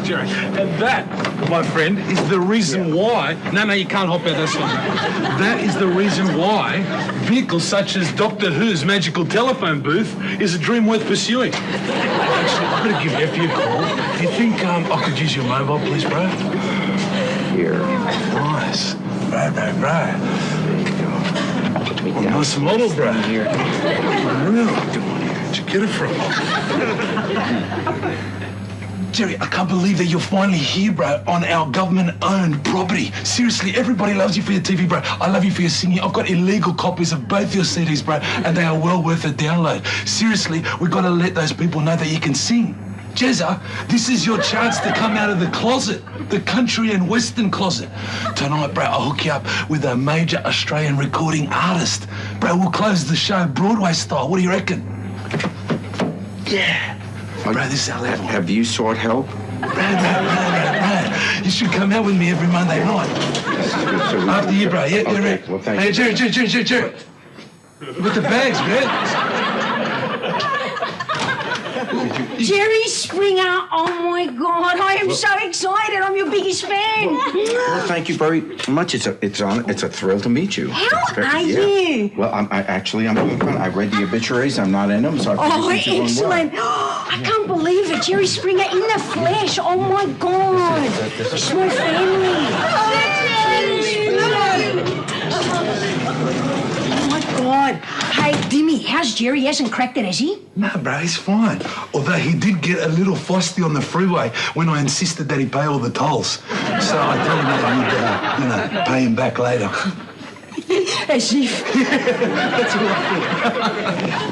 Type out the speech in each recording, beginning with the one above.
Jerry. And that, my friend, is the reason why... No, you can't hop out that song. That is the reason why vehicles such as Doctor Who's magical telephone booth is a dream worth pursuing. Actually, I'm going to give Effie a call. Do you think I could use your mobile, please, bro? Here. Nice. Right. Nice model, bro. Here. Real. Where'd you get it from? Jerry, I can't believe that you're finally here, bro, on our government-owned property. Seriously, everybody loves you for your TV, bro. I love you for your singing. I've got illegal copies of both your CDs, bro, and they are well worth a download. Seriously, we've got to let those people know that you can sing. Jezza, this is your chance to come out of the closet, the country and western closet. Tonight, bro, I'll hook you up with a major Australian recording artist. Bro, we'll close the show Broadway style. What do you reckon? Yeah. Bro, this is our level. Have you sought help? Bro. You should come out with me every Monday night. After you, bro. Yeah, okay. Right. Well, thank you. Jerry. With the bags, man. Jerry Springer, oh my God, I am so excited. I'm your biggest fan. Well, thank you very much. It's a thrill to meet you. How are you? Well, I'm doing fine. I read the obituaries. I'm not in them, so I figured things are going well. Excellent. I can't believe it. Jerry Springer in the flesh. Oh my God. It's my family. Oh my God. Hey, Dimi, how's Jerry? He hasn't cracked it, has he? Nah, bro, he's fine. Although he did get a little frosty on the freeway when I insisted that he pay all the tolls. So I told him that he'd, pay him back later. As if. That's what I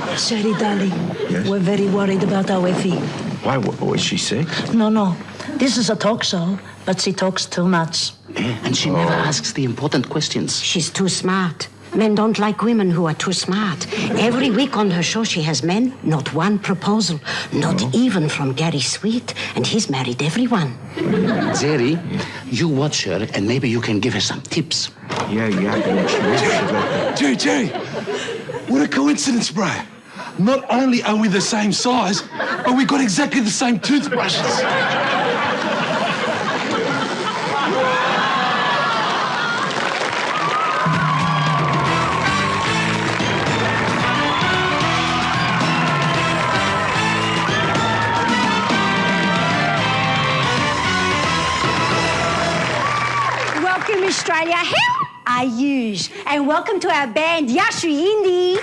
thought. Sorry, darling. Yes? We're very worried about our Effie. Why? Was she sick? No. This is a talk show, but she talks too much. And she never asks the important questions. She's too smart. Men don't like women who are too smart. Every week on her show she has men, not one proposal. Not even from Gary Sweet. And he's married everyone. Jerry, you watch her and maybe you can give her some tips. Yeah. Jerry, what a coincidence, bro. Not only are we the same size, but we got exactly the same toothbrushes. Australia, how are you? And welcome to our band, Yashu Indi.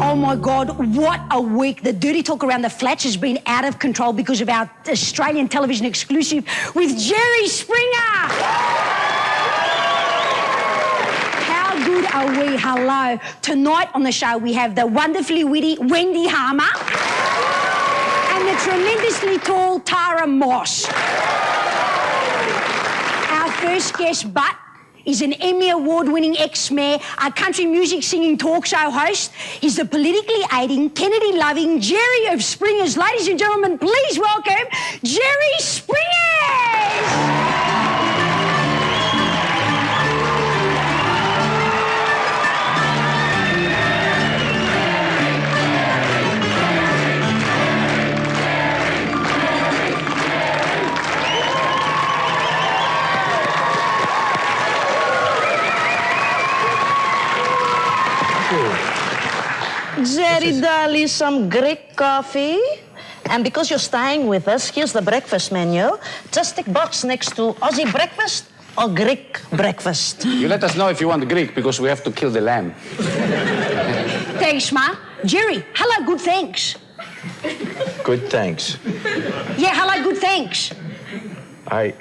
Oh my God, what a week. The dirty talk around the flats has been out of control because of our Australian television exclusive with Jerry Springer. How good are we? Hello. Tonight on the show, we have the wonderfully witty Wendy Harmer and the tremendously tall Tara Moss. Our first guest, but is an Emmy Award-winning ex-mayor, a country music singing talk show host. He's the politically aiding, Kennedy-loving Jerry of Springers. Ladies and gentlemen, please welcome Jerry Springers! Jerry, darling, some Greek coffee. And because you're staying with us, here's the breakfast menu. Just tick box next to Aussie breakfast or Greek breakfast. You let us know if you want Greek, because we have to kill the lamb. Thanks, Ma. Jerry, hello, good thanks. Good, thanks. Yeah, hello, good thanks.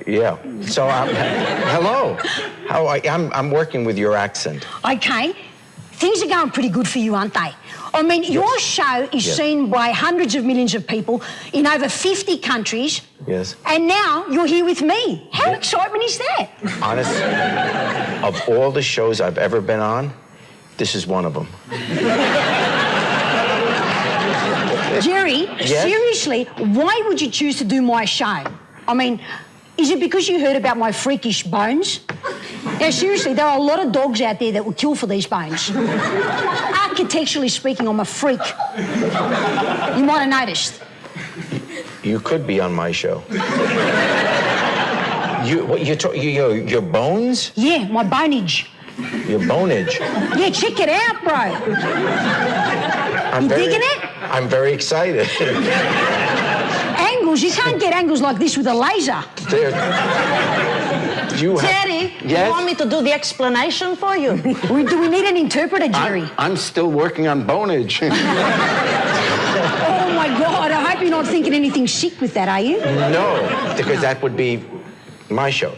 Yeah. So, hello. I'm working with your accent. Okay. Things are going pretty good for you, aren't they? I mean, your show is seen by hundreds of millions of people in over 50 countries. Yes. And now you're here with me. How excitement is that? Honestly, of all the shows I've ever been on, this is one of them. Jerry, seriously, why would you choose to do my show? I mean, is it because you heard about my freakish bones? Now, seriously, there are a lot of dogs out there that will kill for these bones. Architecturally speaking, I'm a freak. You might have noticed. You could be on my show. Your bones? Yeah, my bonage. Your bonage? Yeah, check it out, bro. You digging it? I'm very excited. Angles, you can't get angles like this with a laser. Jerry, Yes? you want me to do the explanation for you? Do we need an interpreter, Jerry? I'm still working on bonage. Oh, my God, I hope you're not thinking anything sick with that, are you? No, because that would be my show.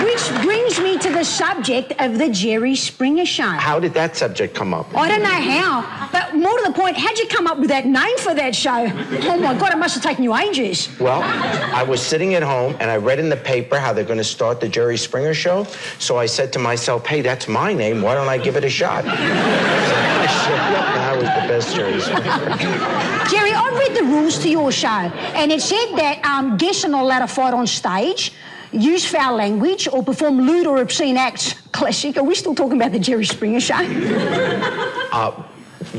Which brings me to the subject of the Jerry Springer Show. How did that subject come up? I don't know how, but more to the point, how'd you come up with that name for that show? Oh, my God, it must have taken you ages. Well, I was sitting at home and I read in the paper how they're going to start the Jerry Springer Show. So I said to myself, hey, that's my name. Why don't I give it a shot? And I was the best Jerry Springer. Jerry, I read the rules to your show, and it said that guests are not allowed to fight on stage, use foul language, or perform lewd or obscene acts. Classic. Are we still talking about the Jerry Springer Show?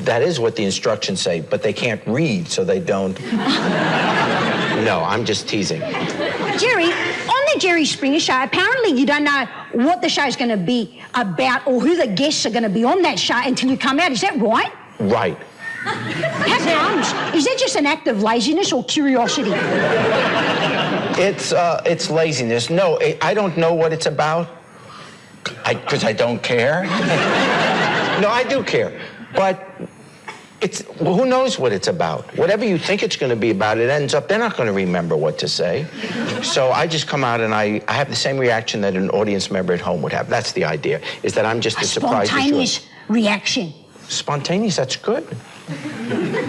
That is what the instructions say, but they can't read, so they don't. No, I'm just teasing. Jerry, on the Jerry Springer Show, apparently you don't know what the show's going to be about or who the guests are going to be on that show until you come out. Is that right? Right. How comes? Is that just an act of laziness or curiosity? It's laziness. No, I don't know what it's about. Because I don't care. No, I do care. But who knows what it's about? Whatever you think it's going to be about, it ends up, they're not going to remember what to say. So I just come out and I have the same reaction that an audience member at home would have. That's the idea, is that I'm just as surprised as you. Spontaneous reaction. Spontaneous, that's good.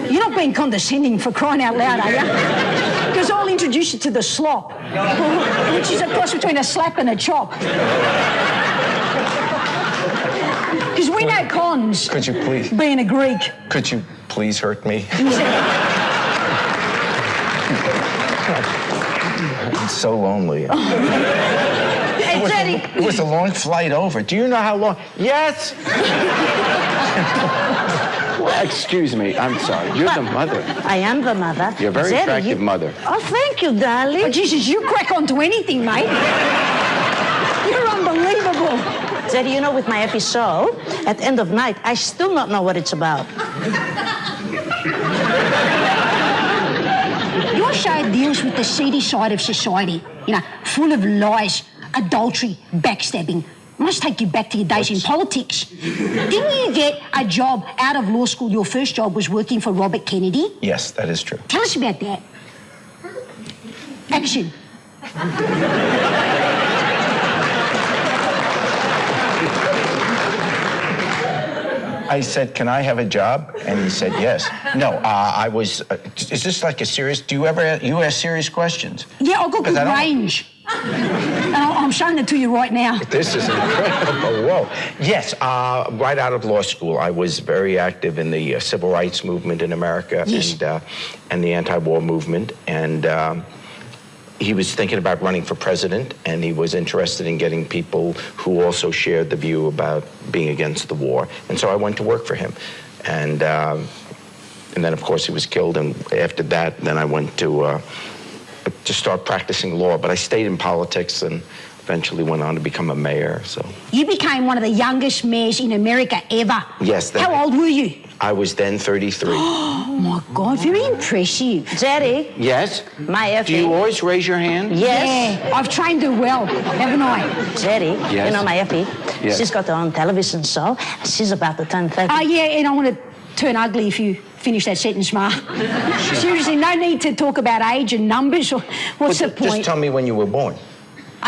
You're not being condescending, for crying out loud, are you? Because I'll introduce you to the slop, which is a cross between a slap and a chop. Because we know cons. Could you please? Being a Greek. Could you please hurt me? I'm so lonely. Hey, Teddy. It was a long flight over. Do you know how long? Yes! Well, excuse me, I'm sorry. You're the mother. I am the mother. You're a very Jerry, attractive mother. Oh, thank you, darling. Oh, Jesus, you crack onto anything, mate. You're unbelievable. Jerry, you know, with my Effie show, at the end of night, I still not know what it's about. Your show deals with the seedy side of society, you know, full of lies, adultery, backstabbing. I must take you back to your days in politics. Didn't you get a job out of law school? Your first job was working for Robert Kennedy? Yes, that is true. Tell us about that. Action. I said, can I have a job? And he said, yes. No, I was, is this like a serious, you ask serious questions? Yeah, I've got good range. And I'm showing it to you right now. This is incredible. Whoa. Yes, right out of law school, I was very active in the civil rights movement in America. Yes. And the anti-war movement. And he was thinking about running for president, and he was interested in getting people who also shared the view about being against the war. And so I went to work for him. And then, of course, he was killed. And after that, then I went to start practicing law. But I stayed in politics and eventually went on to become a mayor. So You became one of the youngest mayors in America ever. Yes. How old were you? I was then 33. Oh, my God, very impressive. Jerry, Yes? my Effie. Do you always raise your hand? Yes. Yeah, I've trained her well, haven't I? Jerry, Yes. you know my Effie? Yes. She's got her own television show. She's about to turn 30. Oh, yeah, and I want to turn ugly if you finish that sentence, Ma. Seriously, no need to talk about age and numbers. Or what's the point? Just tell me when you were born.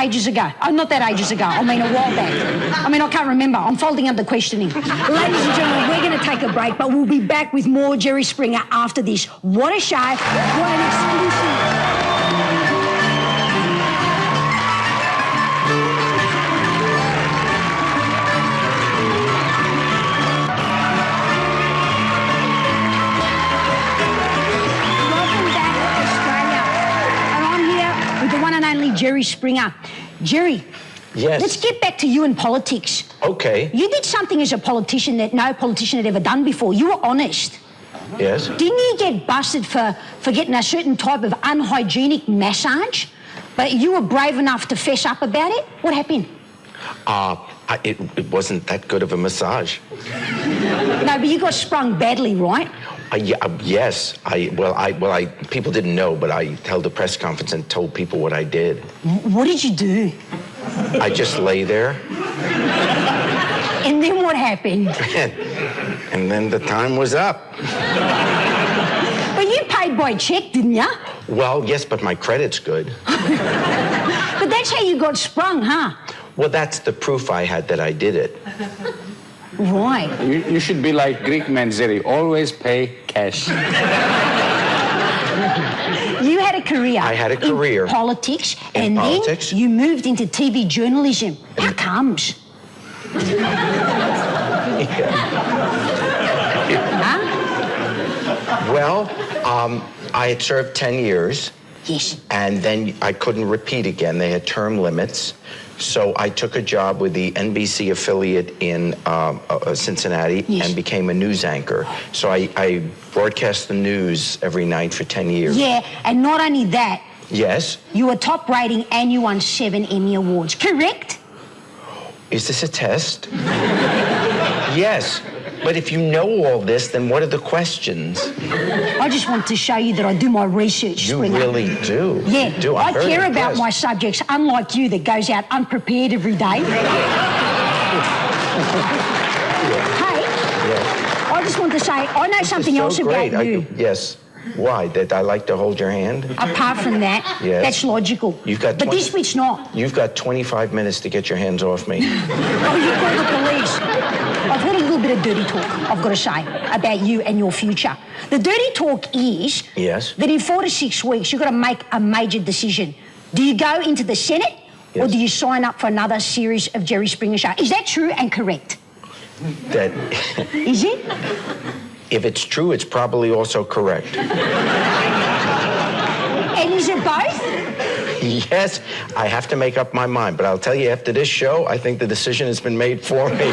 Ages ago. Oh, not that ages ago. I mean, a while back. I mean, I can't remember. I'm folding up the questioning. Ladies and gentlemen, we're going to take a break, but we'll be back with more Jerry Springer after this. What a show. What an exclusive. Jerry Springer. Jerry, Yes. Let's get back to you in politics. Okay. You did something as a politician that no politician had ever done before. You were honest. Yes. Didn't you get busted for getting a certain type of unhygienic massage? But you were brave enough to fess up about it? What happened? It wasn't that good of a massage. No, but you got sprung badly, right? Yes. People didn't know, but I held a press conference and told people what I did. What did you do? I just lay there. And then what happened? And then the time was up. But you paid by check, didn't you? Well, yes, but my credit's good. But that's how you got sprung, huh? Well, that's the proof I had that I did it. Right. You should be like Greek men, Zeri. Always pay cash. You had a career. I had a career. In politics. In and politics. Then you moved into TV journalism. How comes? Huh? Well, I had served 10 years. Yes. And then I couldn't repeat again. They had term limits. So I took a job with the NBC affiliate in Cincinnati and became a news anchor. So I broadcast the news every night for 10 years. Yeah, and not only that, Yes. you were top rating and you won 7 Emmy Awards, correct? Is this a test? Yes. But if you know all this, then what are the questions? I just want to show you that I do my research, You Springer. really do. Yeah, You do. I I'm very care about impressed. my subjects, unlike you that goes out unprepared every day. Hey, I just want to say, I know something So else great. about you. Yes. Why? That I like to hold your hand? Apart from that, Yes. that's logical. You've got but 20 this bit's not. You've got 25 minutes to get your hands off me. Oh, you call the police. I've heard a little bit of dirty talk, I've got to say, about you and your future. The dirty talk is Yes. that in 4 to 6 weeks, you've got to make a major decision. Do you go into the Senate or Yes. do you sign up for another series of Jerry Springer Show? Is that true and correct? That Is it? if it's true, it's probably also correct. And is it both? Yes, I have to make up my mind, but I'll tell you after this show, I think the decision has been made for me.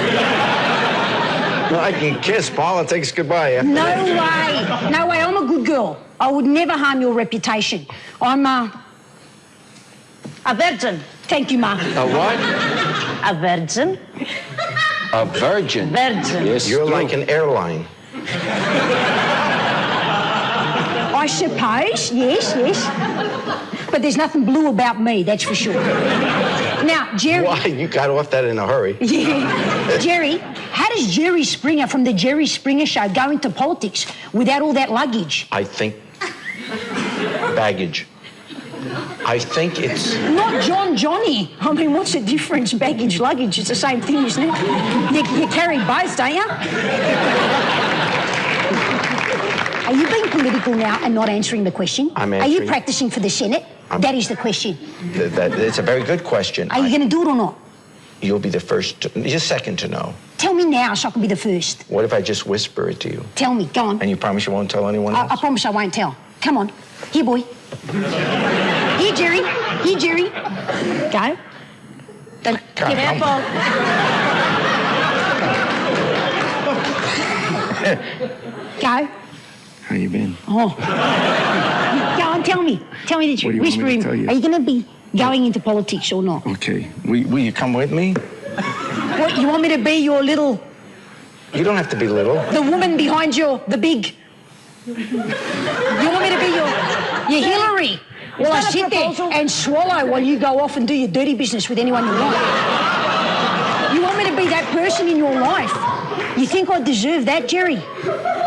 I can kiss politics goodbye after No this. way. No way. I'm a good girl. I would never harm your reputation. I'm A virgin. Thank you, Ma. A what? A virgin. A virgin. Virgin. Yes, You're true. like an airline. I suppose, yes. But there's nothing blue about me, that's for sure. Now, Jerry... Why? You got off that in a hurry. Yeah. Jerry, how does Jerry Springer from the Jerry Springer Show go into politics without all that luggage? I think baggage. I think it's... Not Johnny. I mean, what's the difference? Baggage, luggage, it's the same thing, isn't it? You carry both, don't you? Are you being political now and not answering the question? I'm Are you answering. practicing for the Senate? That is the question. It's a very good question. Are you going to do it or not? You'll be the first, you're second to know. Tell me now so I can be the first. What if I just whisper it to you? Tell me, go on. And you promise you won't tell anyone else? I promise I won't tell. Come on. Here, boy. Here, Jerry. Here, Jerry. Go. Don't Come get on. out. Go. How you been? Oh. Go on, tell me. Tell me the truth. do you want me Whisper to him. tell you? Are you going to be going into politics or not? Okay. Will you come with me? What, you want me to be your little... You don't have to be little. The woman behind the big... You want me to be your Hillary? Well, I that a sit there proposal? and swallow while you go off and do your dirty business with anyone you want. You want me to be that person in your life? You think I deserve that, Jerry?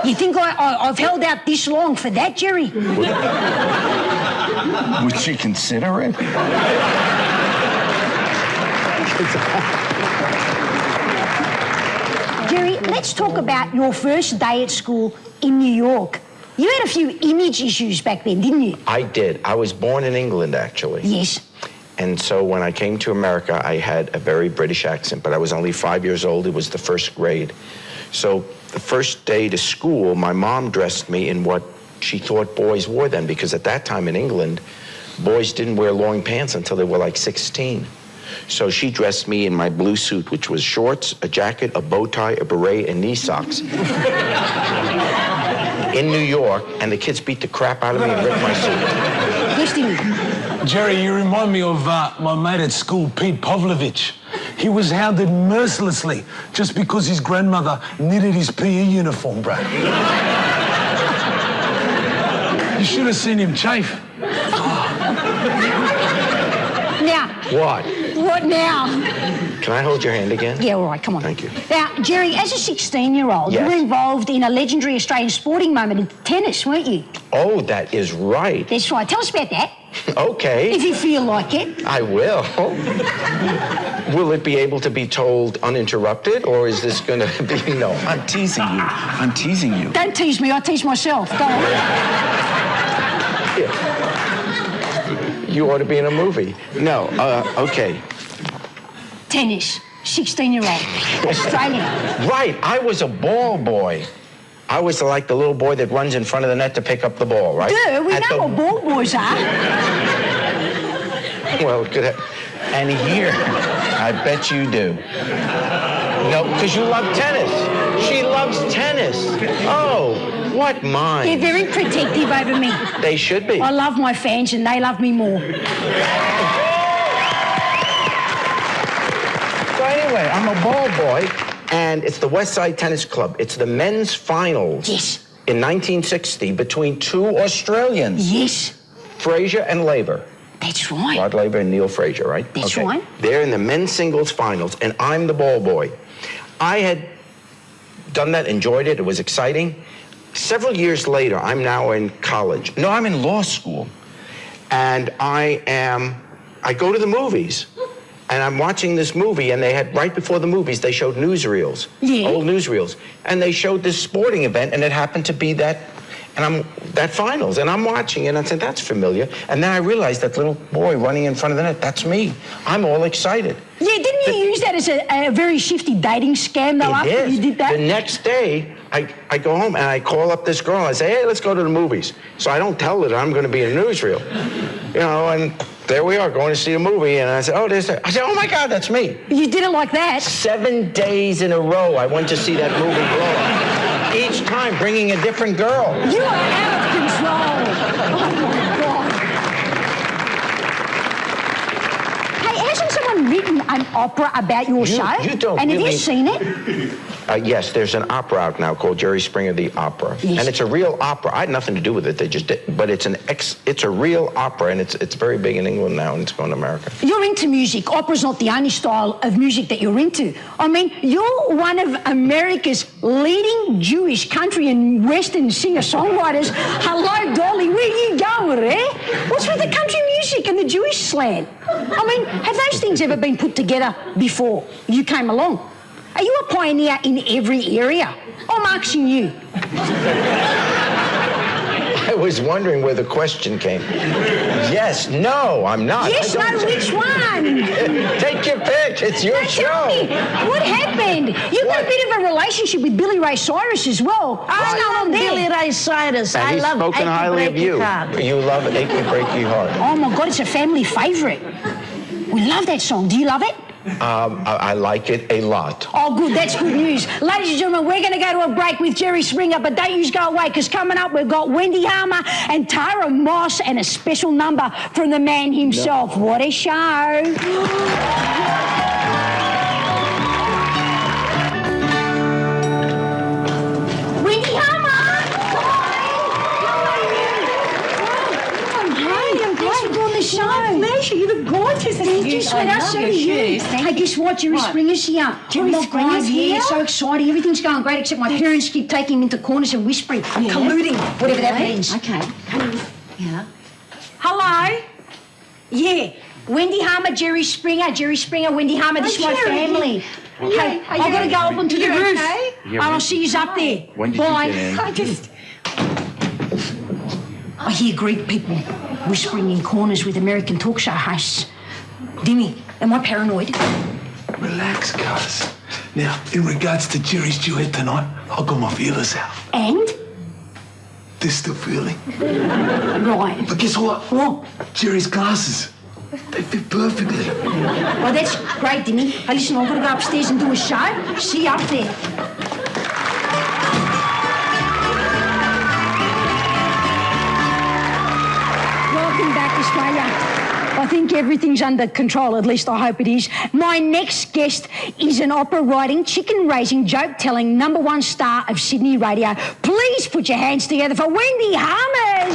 You think I've held out this long for that, Jerry? Would she consider it? Jerry, let's talk about your first day at school in New York. You had a few image issues back then, didn't you? I did. I was born in England, actually. Yes. And so when I came to America, I had a very British accent, but I was only 5 years old. It was the first grade. So the first day to school, my mom dressed me in what she thought boys wore then, because at that time in England, boys didn't wear long pants until they were like 16. So she dressed me in my blue suit, which was shorts, a jacket, a bow tie, a beret, and knee socks. In New York, and the kids beat the crap out of me and ripped my suit. Yes, Dimi. Jerry, you remind me of my mate at school, Pete Pavlovich. He was hounded mercilessly just because his grandmother knitted his PE uniform, bro. You should have seen him chafe. Now. What? What now? Can I hold your hand again? Yeah, all right, come on. Thank you. Now, Jerry, as a 16-year-old, Yes. you were involved in a legendary Australian sporting moment in tennis, weren't you? Oh, that is right. That's right. Tell us about that, Okay. if you feel like it. I will. Will it be able to be told uninterrupted, or is this going to be no? I'm teasing you. I'm teasing you. Don't tease me, I tease myself. Go on. You ought to be in a movie. No, okay. Tennis, 16-year-old, Australian. Right, I was a ball boy. I was like the little boy that runs in front of the net to pick up the ball, right? Duh, we know what ball boys are. Well, good. And here, I bet you do. No, because you love tennis. She loves tennis. Oh, what They're mind? very protective over me. They should be. I love my fans and they love me more. So anyway, I'm a ball boy, and it's the West Side Tennis Club. It's the men's finals. Yes. In 1960 between two Australians, Yes, Fraser and Laver. that's right. Rod Laver and Neil Fraser, right? That's right. They're in the men's singles finals, and I'm the ball boy. I had done that, enjoyed it. It was exciting. Several years later, I'm now in college. No, I'm in law school. And I go to the movies. And I'm watching this movie, and they had, right before the movies, they showed newsreels, Yeah. old newsreels. And they showed this sporting event, and it happened to be that finals. And I'm watching it, and I said, that's familiar. And then I realized that little boy running in front of the net, that's me. I'm all excited. Yeah, didn't you use that as a very shifty dating scam, though, after It is. you did that? The next day, I go home, and I call up this girl, and I say, hey, let's go to the movies. So I don't tell her that I'm going to be in a newsreel. You know, and there we are, going to see a movie, and I said, oh, there's that. I said, oh, my God, that's me. You did it like that? 7 days in a row, I went to see that movie blow up. Each time, bringing a different girl. You are out of control. Oh, my God. Hey, hasn't someone written an opera about your show? You don't And have really- you seen it? Yes, there's an opera out now called Jerry Springer the Opera, Yes. and it's a real opera. I had nothing to do with it. They just did, but it's a real opera, and it's very big in England now, and it's going to America. You're into music. Opera's not the only style of music that you're into. I mean, you're one of America's leading Jewish country and Western singer-songwriters. Hello, Dolly, where you going, eh? What's with the country music and the Jewish slang? I mean, have those things ever been put together before you came along? Are you a pioneer in every area? I'm asking you. I was wondering where the question came. Yes, no, I'm not. Yes, no, which one? Take your pick. It's your show. Tell me, what happened? You've got a bit of a relationship with Billy Ray Cyrus as well. What's I going on love there? Billy Ray Cyrus. And I he's love spoken Achy highly of Breaky you. Heart. You love Achy Breaky Heart. Oh my God, it's a family favourite. We love that song. Do you love it? I like it a lot. Oh, good. That's good news. Ladies and gentlemen, we're going to go to a break with Jerry Springer, but don't you go away, because coming up we've got Wendy Harmer and Tara Moss and a special number from the man himself. No. What a show. Wendy Harmer! Thanks for doing the show. Pleasure, you look gorgeous. Thank you, sweetheart. So do you. Hey, guess what? Jerry Springer's here. Jerry Springer's here? Yeah, so exciting. Everything's going great, except my parents keep taking him into corners and whispering, colluding, whatever that means. Okay. Yeah. Hello? Yeah. Wendy Harmer, Jerry Springer, Wendy Harmer. This is my Jerry. family. Hey, I've got to go up onto the roof. Okay? And I'll see you up there. When did you Bye. get in? I hear Greek people whispering in corners with American talk show hosts. Dimi, am I paranoid? Relax, cuz. Now, in regards to Jerry's duet tonight, I'll got my feelers out. And? They're still feeling. Right. But guess what? What? Jerry's glasses. They fit perfectly. Oh, that's great, Dimi. Hey, listen, I've got to go upstairs and do a show. See you up there. Welcome back, Australia. I think everything's under control, at least I hope it is. My next guest is an opera-writing, chicken-raising, joke-telling #1 star of Sydney radio. Please put your hands together for Wendy Harmer.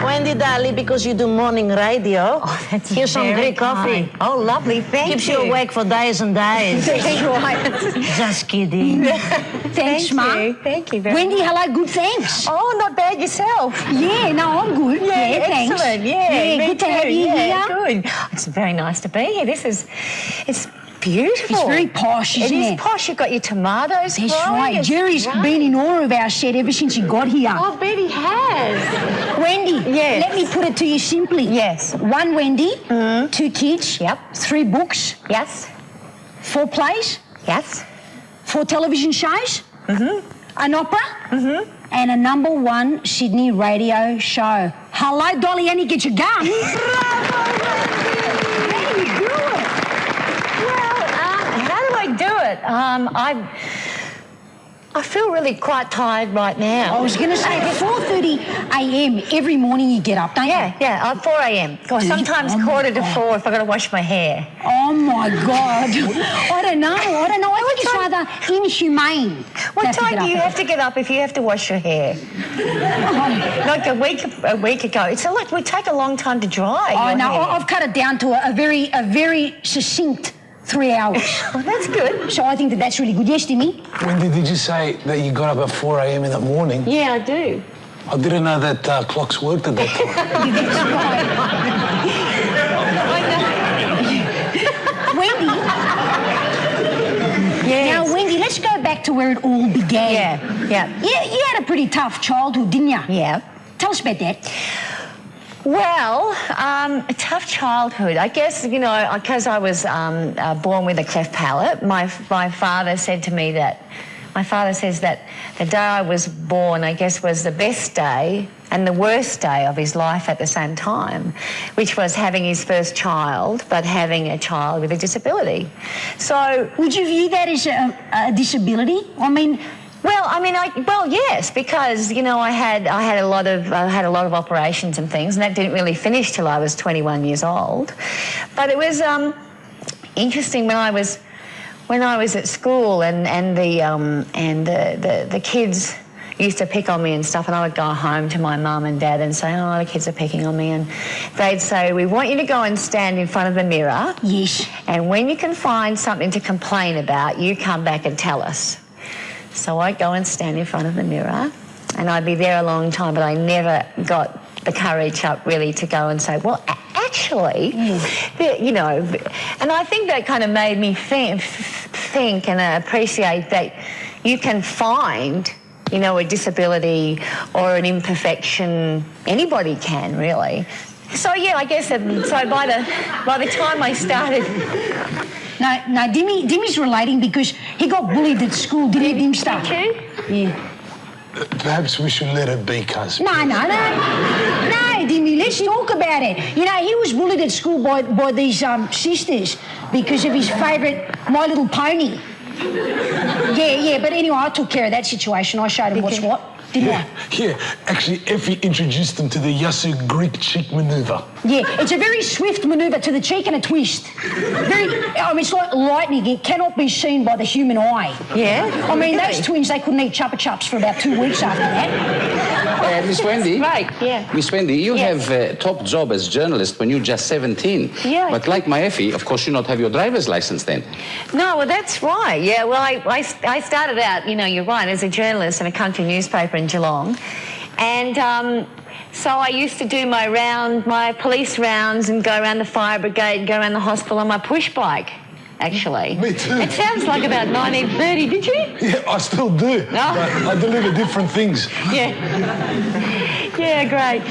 Wendy, darling, because you do morning radio. Oh, that's Here's some very great coffee. kind. Oh, lovely. Thank Keeps you. you awake for days and days. That's right. Just kidding. Thanks, Mum. Thank you very Wendy, hello, good, thanks. Oh, not bad yourself. Yeah, no, I'm good. Yeah, thanks. Excellent. Yeah, me good to too. have you Yeah, here. good. It's very nice to be here. It's beautiful. It's very posh, isn't it? It is posh. You've got your tomatoes That's growing. right. It's Jerry's great. been in awe of our set ever since he got here. Oh, Betty has. Wendy, Yes. let me put it to you simply. Yes. 1 Wendy, 2 kids, Yep. 3 books, Yes. 4 plays, Yes. 4 television shows, an opera, and a #1 Sydney radio show. Hello, Dolly Annie, get your gun. How do you do it? Well, how do I do it? I feel really quite tired right now. I was going to say, at 4:30 a.m. every morning you get up, don't you? Yeah, 4 a.m. Or Do you? sometimes Oh, my 4:45 if I've got to wash my hair. Oh, my God. I don't know. I think it's rather inhumane. What to have to time get do you up have to get up if you have to wash your hair? Like a week ago. It's like we take a long time to dry. Oh, your no, hair. I've cut it down to a very succinct 3 hours. Well, that's good. So I think that's really good. Yes, Dimi? Wendy, did you say that you got up at 4 a.m. in the morning? Yeah, I do. I didn't know that clocks worked at that time. That's right. Wendy? Yes. Now, Wendy, let's go back to where it all began. Yeah. You had a pretty tough childhood, didn't you? Yeah. Tell us about that. Well, a tough childhood. I guess, because I was born with a cleft palate, my father said to me that, my father says that the day I was born, I guess, was the best day and the worst day of his life at the same time, which was having his first child, but having a child with a disability. So, Would you view that as a disability? I mean... Well, yes, because I had a lot of operations and things, and that didn't really finish till I was 21 years old. But it was interesting when I was at school, and the kids used to pick on me and stuff, and I would go home to my mum and dad and say, "Oh, the kids are picking on me," and they'd say, "We want you to go and stand in front of the mirror. Yes. And when you can find something to complain about, you come back and tell us." So I'd go and stand in front of the mirror, and I'd be there a long time, but I never got the courage up really to go and say, well, actually, and I think that kind of made me think and appreciate that you can find, a disability or an imperfection. Anybody can, really. So, yeah, I guess by the time I started... No, Dimi's relating because he got bullied at school, didn't he, Dimster? Did you? Yeah. Perhaps we should let it be, cuz. No, Dimi, let's talk about it. He was bullied at school by these sisters because of his favourite My Little Pony. Yeah, but anyway, I took care of that situation. I showed him what's what, didn't I? Yeah, actually, Effie introduced them to the Yasu Greek cheek maneuver. Yeah, it's a very swift manoeuvre to the cheek and a twist. It's like lightning. It cannot be seen by the human eye. Yeah? Those twins, they couldn't eat Chupa Chups for about 2 weeks after that. Miss Wendy? Right, yeah. Miss Wendy, you Yes. have a top job as journalist when you're just 17. Yeah. But like my Effie, of course, you not have your driver's license then. No, well, that's right. Yeah, well, I started out, you're right, as a journalist in a country newspaper in Geelong. And so I used to do my police rounds and go around the fire brigade and go around the hospital on my push bike, actually. Me too. It sounds like about 1930, did you? Yeah, I still do. No. But I deliver different things. Yeah. Yeah, great.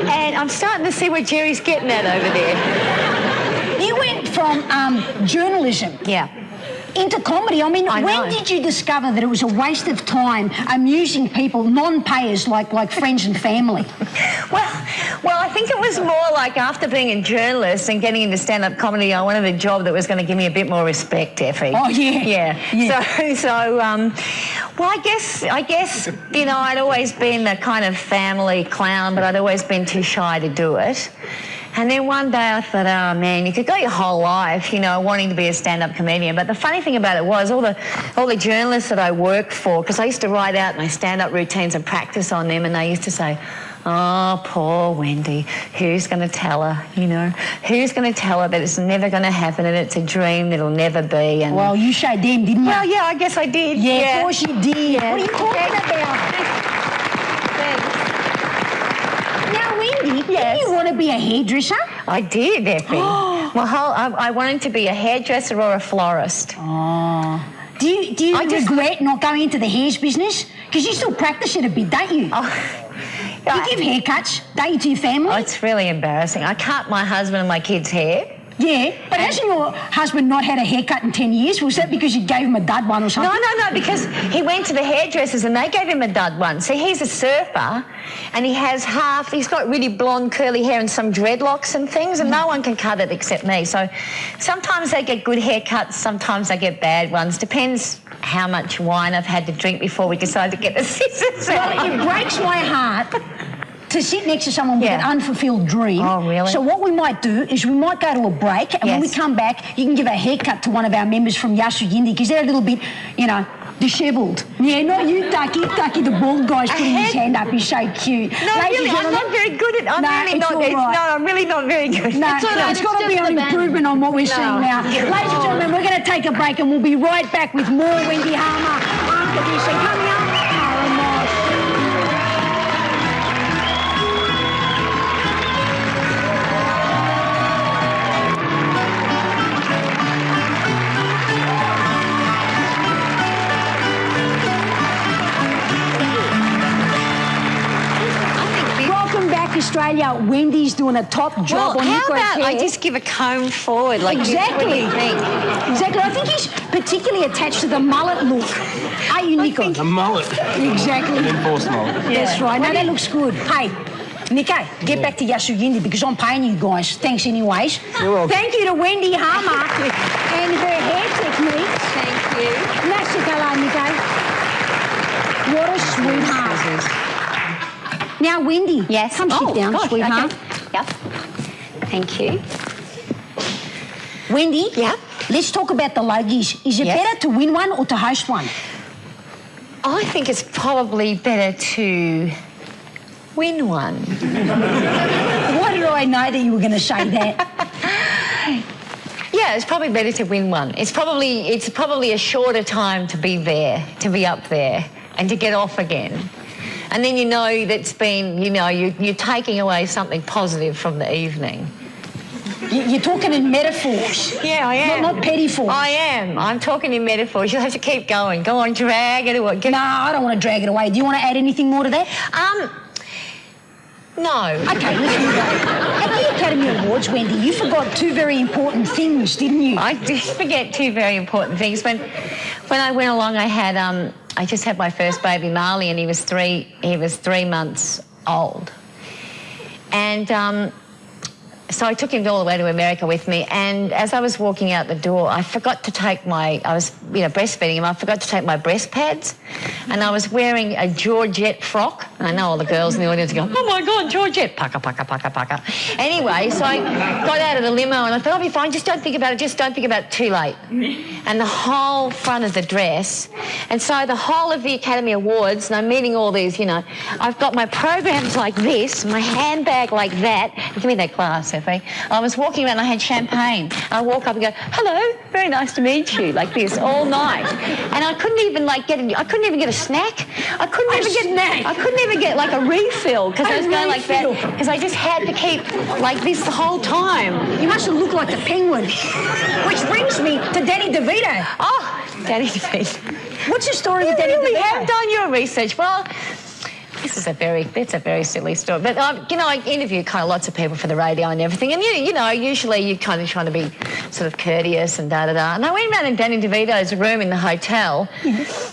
And I'm starting to see what Jerry's getting at over there. You went from journalism into comedy. I mean, when did you discover that it was a waste of time amusing people, non-payers like friends and family? Well, I think it was more like after being a journalist and getting into stand-up comedy, I wanted a job that was going to give me a bit more respect, Effie. Oh, yeah. Well, I guess, you know, I'd always been the kind of family clown, but I'd always been too shy to do it. And then one day I thought, oh man, you could go your whole life, you know, wanting to be a stand-up comedian. But the funny thing about it was all the journalists that I worked for, because I used to write out my stand-up routines and practice on them, and they used to say, oh, poor Wendy, who's going to tell her, you know? Who's going to tell her that it's never going to happen and it's a dream that'll never be? And well, you showed them, didn't you? Well, yeah, I guess I did. Yeah, of course you did. Yeah. What are you talking about? Now, Wendy, did you want to be a hairdresser? I did, Effie. I wanted to be a hairdresser or a florist. Oh. Do you regret not going into the hairs business? Because you still practice it a bit, don't you? You give haircuts, don't you, to your family? Oh, it's really embarrassing. I cut my husband and my kids' hair. Yeah, but hasn't your husband not had a haircut in 10 years? Was that because you gave him a dud one or something? No, because he went to the hairdressers and they gave him a dud one. See, he's a surfer and he's got really blonde curly hair and some dreadlocks and things, and no one can cut it except me. So sometimes they get good haircuts, sometimes they get bad ones. Depends how much wine I've had to drink before we decide to get the scissors out. Well, it breaks my heart to sit next to someone with an unfulfilled dream. Oh, really? So what we might do is we might go to a break, and when we come back, you can give a haircut to one of our members from Yasu Yindi, because they're a little bit, you know, dishevelled. Yeah, not you, Ducky. Ducky, the bald guy's putting his hand up. He's so cute. No, really, I'm not very good at it. I'm really not very good. No, it's got to be an improvement on what we're seeing now. Ladies and gentlemen, we're going to take a break, and we'll be right back with more Wendy Harmer after this. And coming up, Tara Moss. Australia, Wendy's doing a top job on how about I just give a comb forward? Like exactly. What do you think? Exactly. I think he's particularly attached to the mullet look. Are you, Nico? The mullet. Exactly. An enforced mullet. That's right. No, that looks good. Hey, Nico, get back to Yasu Yindi because I'm paying you guys. Thanks anyways. You're welcome. Thank you to Wendy Harmer and her hair techniques. Thank you. Nashikala, Nico. What a sweetheart. Now, Wendy. Yes. Come sit down, sweetheart. Okay. Yep. Thank you. Wendy. Yep. Let's talk about the Logies. Is it better to win one or to host one? I think it's probably better to win one. Why did I know that you were going to say that? Yeah, it's probably better to win one. It's probably a shorter time to be there, to be up there, and to get off again. And then you know that's been, you know, you're taking away something positive from the evening. You're talking in metaphors. Yeah, I am. Not petty forms. I am. I'm talking in metaphors. You'll have to keep going. Go on, drag it away. No, I don't want to drag it away. Do you want to add anything more to that? No. Okay, let's move on. At the Academy Awards, Wendy, you forgot two very important things, didn't you? I did forget two very important things. When I went along, I had I just had my first baby, Marley, and he was 3 months old. And so I took him all the way to America with me, and as I was walking out the door, I forgot to take I was breastfeeding him, I forgot to take my breast pads, and I was wearing a Georgette frock. And I know all the girls in the audience go, oh my God, Georgette, pucker, pucker, pucker, pucker. Anyway, so I got out of the limo and I thought, I'll be fine, just don't think about it too late. And the whole front of the dress, and so the whole of the Academy Awards, and I'm meeting all these, I've got my programs like this, my handbag like that. Give me that glass, Effie. I was walking around and I had champagne. I walk up and go, hello, very nice to meet you, like this all night. And I couldn't even get a snack. I couldn't even get like a refill because I was going like that because I just had to keep like this the whole time. You must have looked like a penguin. Which brings me to Danny DeVito. Oh, Danny DeVito. What's your story with Danny DeVito? You really have done your research. Well, that's a very silly story. But, you know, I interview kind of lots of people for the radio and everything. And, you know, usually you're kind of trying to be sort of courteous and da-da-da. And I went round in Danny DeVito's room in the hotel.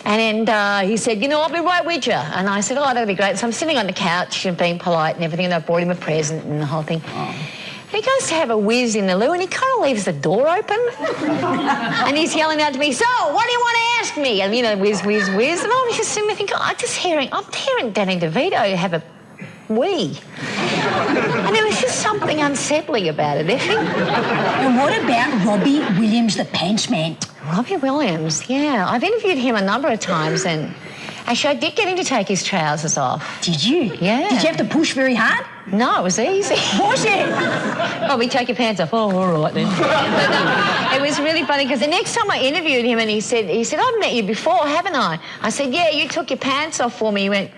And then he said, you know, I'll be right with you. And I said, oh, that'll be great. So I'm sitting on the couch and being polite and everything. And I brought him a present and the whole thing. He goes to have a whiz in the loo and he kind of leaves the door open. And he's yelling out to me, so, what do you want to ask me? And, you know, whiz, whiz, whiz. And I was just sitting there thinking, I'm hearing Danny DeVito have a wee. And there was just something unsettling about it, Effie. And what about Robbie Williams, the pants man? Robbie Williams, yeah. I've interviewed him a number of times and actually I did get him to take his trousers off. Did you? Yeah. Did you have to push very hard? No, it was easy. Was it? Robbie, take your pants off. Oh, all right then. But, it was really funny because the next time I interviewed him and he said, I've met you before, haven't I? I said, yeah, you took your pants off for me. He went,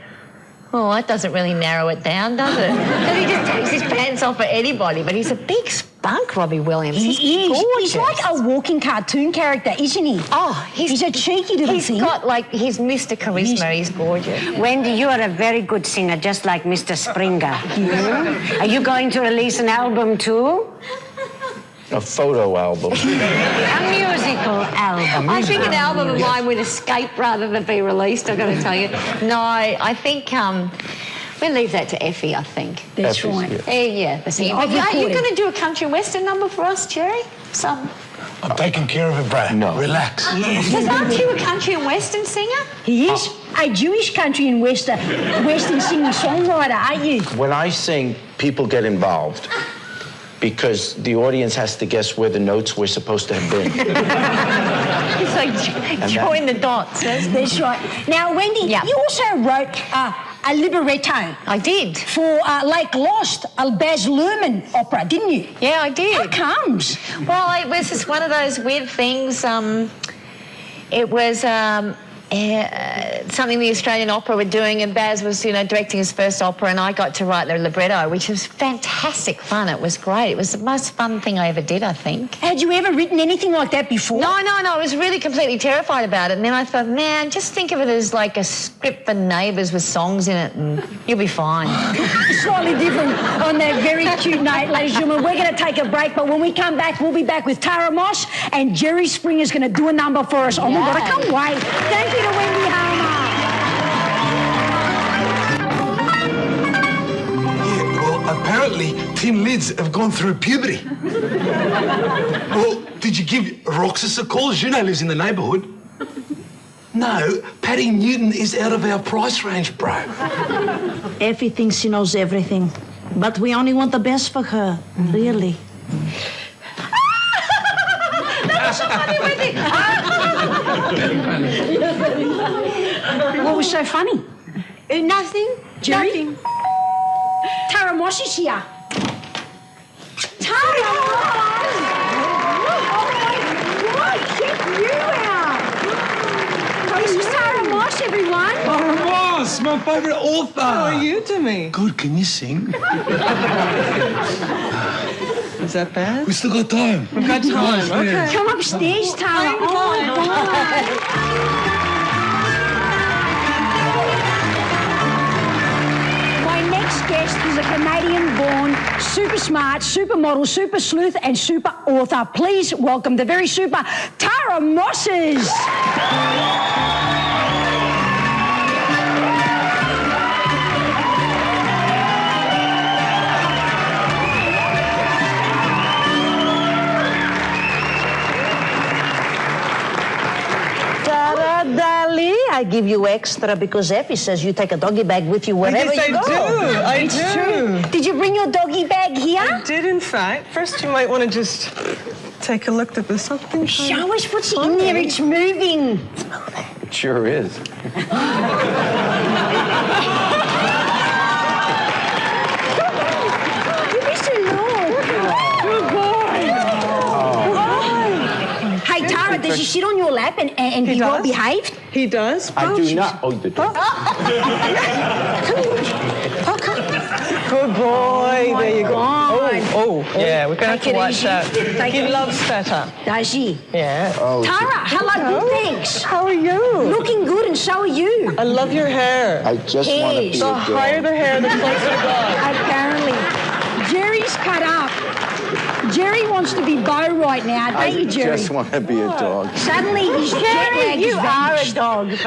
oh, that doesn't really narrow it down, does it? Because he just takes his pants off for anybody. But he's a big spunk, Robbie Williams. He is. Gorgeous. He's like a walking cartoon character, isn't he? Oh, he's a cheeky little thing. He's got, like, he's Mr. Charisma. He's gorgeous. Wendy, you are a very good singer, just like Mr. Springer. Yeah. Are you going to release an album too? A photo album. A musical album. I think an album of mine would escape rather than be released, I've got to tell you. No, I think we'll leave that to Effie, I think. That's Effie's, right. Yeah, the singing. But are you going to do a country western number for us, Jerry? Some. I'm taking care of it, bro. No. Relax. Because aren't you a country and western singer? He is a Jewish country and western singing songwriter, aren't you? When I sing, people get involved because the audience has to guess where the notes were supposed to have been. It's like join the dots. That's right. Now, Wendy, you also wrote a libretto. I did. For Lake Lost, a Baz Luhrmann opera, didn't you? Yeah, I did. How comes? Well, it was just one of those weird things. It was something the Australian Opera were doing, and Baz was, you know, directing his first opera, and I got to write the libretto, which was fantastic fun. It was great. It was the most fun thing I ever did, I think. Had you ever written anything like that before? No. I was really completely terrified about it, and then I thought, man, just think of it as like a script for Neighbours with songs in it, and you'll be fine. Slightly different on that very cute note, ladies and gentlemen. We're going to take a break, but when we come back, we'll be back with Tara Moss, and Jerry Springer's going to do a number for us. Oh, my God, I can't wait. Thank you to Wendy Harmer. Yeah, well, apparently, Tin Lids have gone through puberty. Well, did you give Roxas a call? Juno lives in the neighbourhood. No, Patty Newton is out of our price range, bro. Effie thinks she knows everything, but we only want the best for her, really. That was so funny, Wendy. What was so funny? Nothing. Jerry? Nothing. Tara Moss is here. Tara Moss! Oh, my God, check you out. This is Tara Moss, everyone. Tara Moss, my favourite author. How are you, Dimi? Good, can you sing? Is that bad? We still got time. We've got time, okay. Come upstairs, Tara. Oh, my God. My next guest is a Canadian-born, super smart, super model, super sleuth, and super author. Please welcome the very super Tara Mosses. I give you extra because Effie says you take a doggy bag with you wherever you go. I do. Did you bring your doggy bag here? I did, in fact. First, you might want to just take a look at the something. Show us what's in there. It's moving. It sure is. Hey, Tara, does he sit on your lap and be well behaved? He does. I do not. Oh, the dog. Good boy. There you go. Oh, yeah. We're going to have to watch that. He loves feta. Does he? Yeah. Tara, hello. Good, thanks. How are you? Looking good, and and so are you. I love your hair. I just want to be a Hairs. The dog. higher the hair, the closer to God. Apparently. Jerry's cut up. Jerry wants to be Bo right now, don't you, Jerry? I just want to be a dog. Suddenly his jet lag You is are a vanished. dog, believe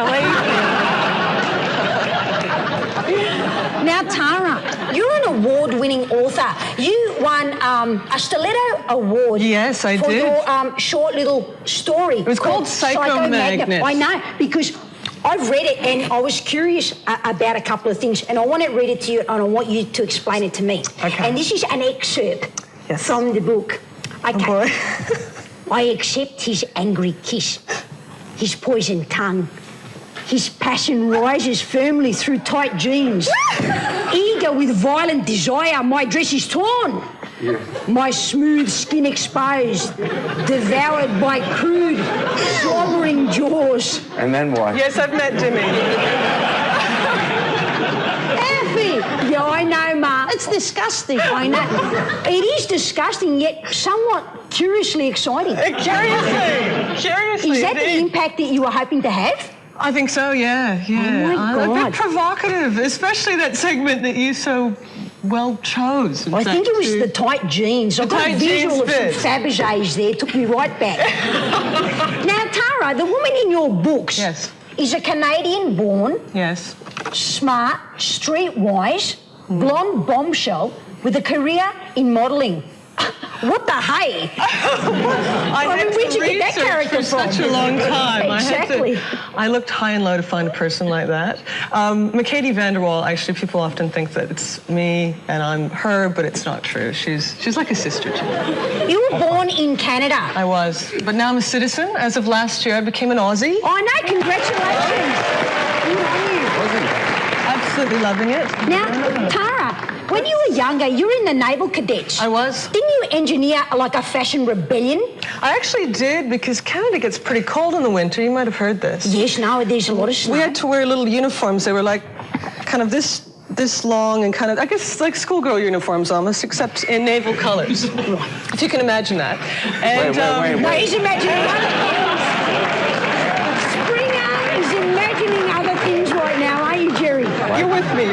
Now, Tara, you're an award-winning author. You won a Stiletto Award. Yes, I for did. your short little story. It was called Psychomagnet. I know, because I've read it and I was curious about a couple of things, and I want to read it to you and I want you to explain it to me. Okay. And this is an excerpt from the book. Okay. Oh boy. I accept his angry kiss, his poisoned tongue. His passion rises firmly through tight jeans. Eager with violent desire, my dress is torn. My smooth skin exposed, devoured by crude, slobbering jaws. And then what? Yes, I've met Dimi. Effie! Yeah, I know, Ma. It's disgusting. I know. It is disgusting, yet somewhat curiously exciting. Curiously, Is that the indeed. impact that you were hoping to have? I think so, yeah. Oh, my I'm a God. bit provocative, especially that segment that you so well chose. I think it was the tight jeans. I've got a tight visual jeans of some fit. Fabergés there. Took me right back. Now, Tara, the woman in your books Yes. is a Canadian-born, Yes. smart, streetwise, blonde bombshell with a career in modelling. What the hey? I mean, had where'd to you get that research character for from? such a long time. Exactly. I looked high and low to find a person like that. McKady Vanderwall, actually, people often think that it's me and I'm her, but it's not true. She's like a sister to me. You were born in Canada. I was, but now I'm a citizen. As of last year, I became an Aussie. I know, congratulations. Good on you. Absolutely loving it. Now, Tara, when you were younger, you were in the Naval Cadets. I was. Didn't you engineer like a fashion rebellion? I actually did, because Canada gets pretty cold in the winter. You might have heard this. Yes, no, there's a lot of snow. We had to wear little uniforms. They were like kind of this long and kind of, I guess, like schoolgirl uniforms almost, except in naval colors. If you can imagine that. And, Wait. No, he's imagining other things. Springer is imagining other things right now, are you, Jerry? You're with me.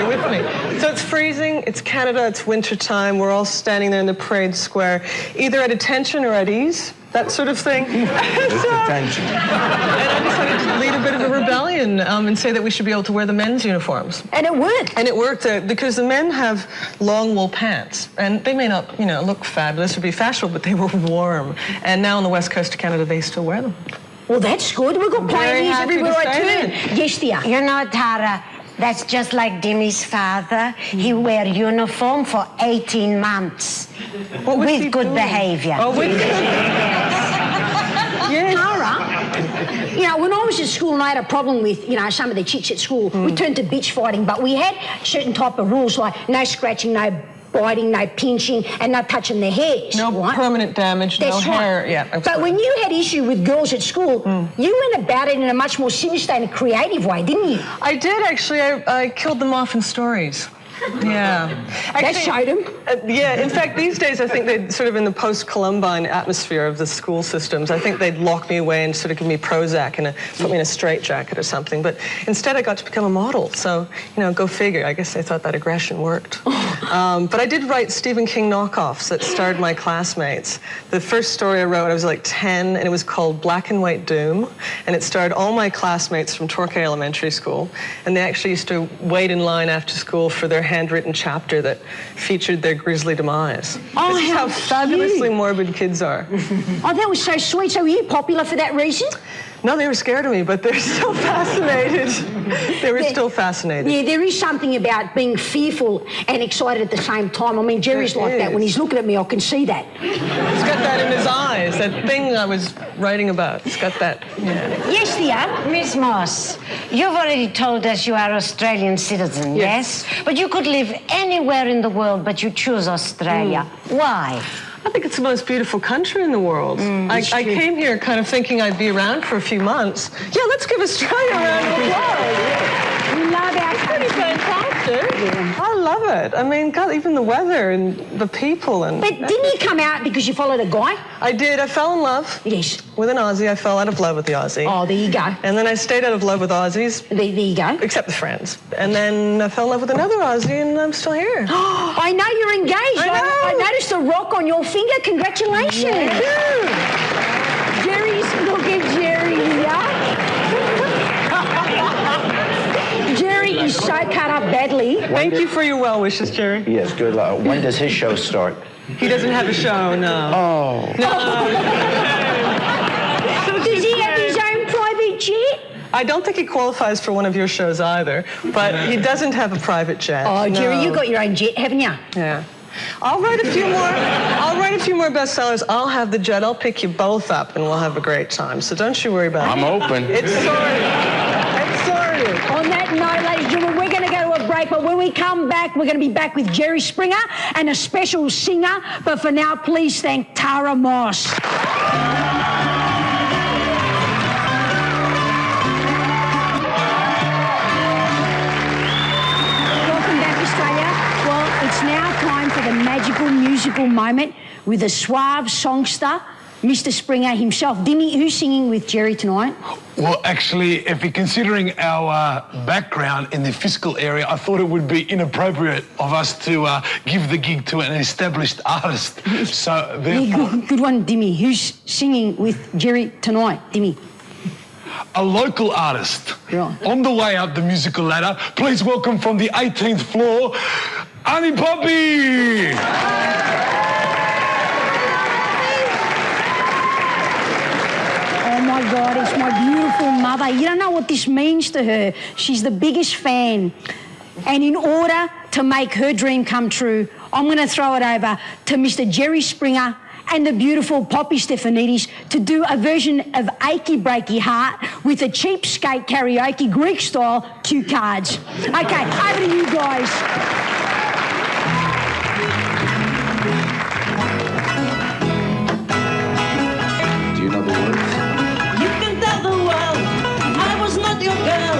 So it's freezing, it's Canada, it's winter time. We're all standing there in the parade square, either at attention or at ease, that sort of thing. Attention. And I decided to lead a bit of a rebellion and say that we should be able to wear the men's uniforms. And it worked. And it worked because the men have long wool pants, and they may not, look fabulous or be fashionable, but they were warm. And now on the west coast of Canada, they still wear them. Well, that's good. We've got Very pioneers happy to everywhere I say turn. that. Yes, dear. You know, Tara, that's just like Dimi's father. He wear uniform for 18 months What was he with good doing? behavior. Oh, with Tara, when I was at school and I had a problem with, some of the chicks at school, we turned to bitch fighting, but we had certain type of rules like no scratching, no biting, no pinching, and no touching their hairs. No right? permanent damage, That's no right. hair. Yeah, But absolutely. when you had issue with girls at school, you went about it in a much more sinister and creative way, didn't you? I did, actually. I killed them off in stories. Yeah. That showed them. Yeah, in fact, these days I think they'd sort of in the post-Columbine atmosphere of the school systems, I think they'd lock me away and sort of give me Prozac and put me in a straitjacket or something. But instead I got to become a model. So, go figure. I guess they thought that aggression worked. But I did write Stephen King knockoffs that starred my classmates. The first story I wrote, I was like 10, and it was called Black and White Doom. And it starred all my classmates from Torquay Elementary School. And they actually used to wait in line after school for their handwritten chapter that featured their grisly demise. Oh, this is how how fabulously cute. morbid kids are. Oh, that was so sweet. So were you popular for that reason? No, they were scared of me, but they're still fascinated. They were still fascinated. Yeah, there is something about being fearful and excited at the same time. I mean, Jerry's There like that. is. When he's looking at me, I can see that. He's got that in his eyes, that thing I was writing about. He's got that, yeah. Yes, dear. Miss Moss, you've already told us you are Australian citizen, yes? But you could live anywhere in the world, but you choose Australia. Why? I think it's the most beautiful country in the world. I came here kind of thinking I'd be around for a few months. Yeah, let's give Australia a round of applause. We love our Pretty country. fantastic. Yeah. I love it. I mean, God, even the weather and the people and... But didn't you come out because you followed a guy? I did. I fell in love. Yes. With an Aussie. I fell out of love with the Aussie. Oh, there you go. And then I stayed out of love with Aussies. There you go. Except the friends. And then I fell in love with another Aussie and I'm still here. I know you're engaged. I noticed a rock on your finger. Congratulations. Thank you. Look at Jerry here. Jerry is so cut up badly. Thank you for your well wishes, Jerry. Yes, good luck. When does his show start? He doesn't have a show, no. Oh. No. Does he have his own private jet? I don't think he qualifies for one of your shows either, but he doesn't have a private jet. Oh, Jerry, no. you got your own jet, haven't you? Yeah. I'll write a few more bestsellers. I'll have the jet. I'll pick you both up and we'll have a great time. So don't you worry about it. I'm open. It's sorted. It's sorted. On that note, ladies and gentlemen, we're going to go to a break, but when we come back, we're going to be back with Jerry Springer and a special singer. But for now, please thank Tara Moss. Welcome back, Australia. Well, it's now time for the magical musical moment with a suave songster, Mr. Springer himself. Dimi, who's singing with Jerry tonight? Well, actually, if you're considering our background in the fiscal area, I thought it would be inappropriate of us to give the gig to an established artist. So therefore... Yeah, good one, Dimi. Who's singing with Jerry tonight, Dimi? A local artist. Right. On the way up the musical ladder, please welcome from the 18th floor, Annie Poppy! Oh my God, it's my beautiful mother. You don't know what this means to her. She's the biggest fan. And in order to make her dream come true, I'm going to throw it over to Mr. Jerry Springer and the beautiful Poppy Stefanidis to do a version of Achy Breaky Heart with a cheapskate karaoke Greek style cue cards. Okay, over to you guys. Do you know the words? You can tell the world I was not your girl.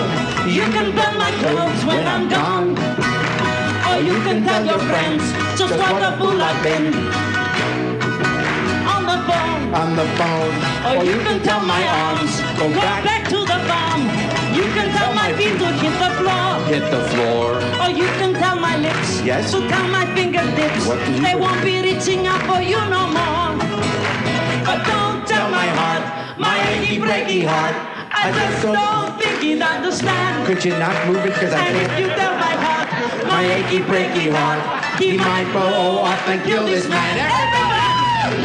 You can burn my clothes when I'm gone. Or you can tell your friends just what a fool I've been. On the phone. Or you can tell my arms go back to the farm. You can tell my feet to hit the floor. Hit the floor. Or you can tell my lips Yes? to tell my fingertips. What do you They do? won't be reaching out for you no more. But don't tell my heart, my achy breaky heart. I just don't think he'd understand. Could you not move it because I And if can't? you tell my heart, my achy breaky heart, he might blow off and kill this man.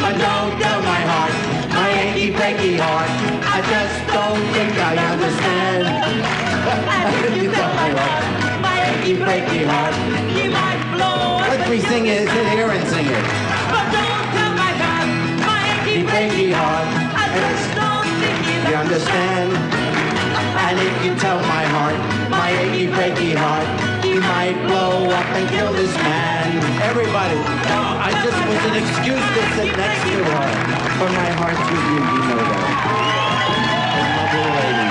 But don't tell my heart, my achy breaky heart, I just don't think I understand. And if you tell my heart, my achy breaky heart, he might blow off Let me and sing kill it. this Sit man. here and sing it. But don't tell my heart, my achy breaky heart, I just don't think he'd You understand? And if you tell my heart, my achy breaky heart, he might blow up and kill this man. Everybody, I just was an excuse to sit next to her. But my heart's with you, you know that. Lovely lady.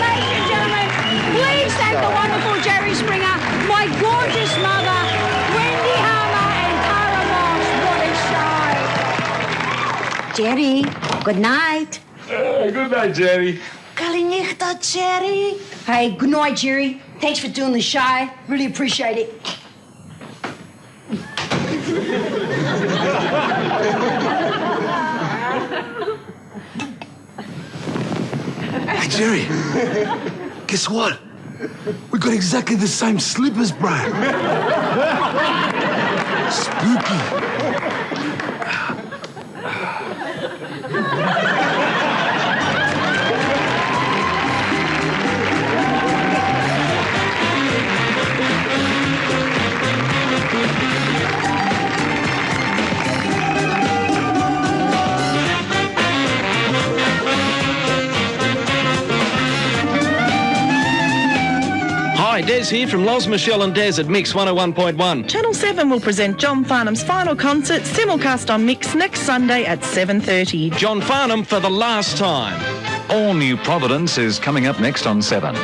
Ladies and gentlemen, please thank the wonderful Jerry Springer, my gorgeous mother, Wendy Harmer and Tara Moss. What a show. Jerry, good night. Good night, Jerry. Kalinichta, Jerry. Hey, good night, Jerry. Thanks for doing the show. Really appreciate it. Hey, Jerry. Guess what? We got exactly the same slippers, bro. Spooky. Hi, Des here from Loz, Michelle and Des at Mix 101.1. Channel 7 will present John Farnham's final concert, simulcast on Mix next Sunday at 7:30. John Farnham for the last time. All New Providence is coming up next on 7.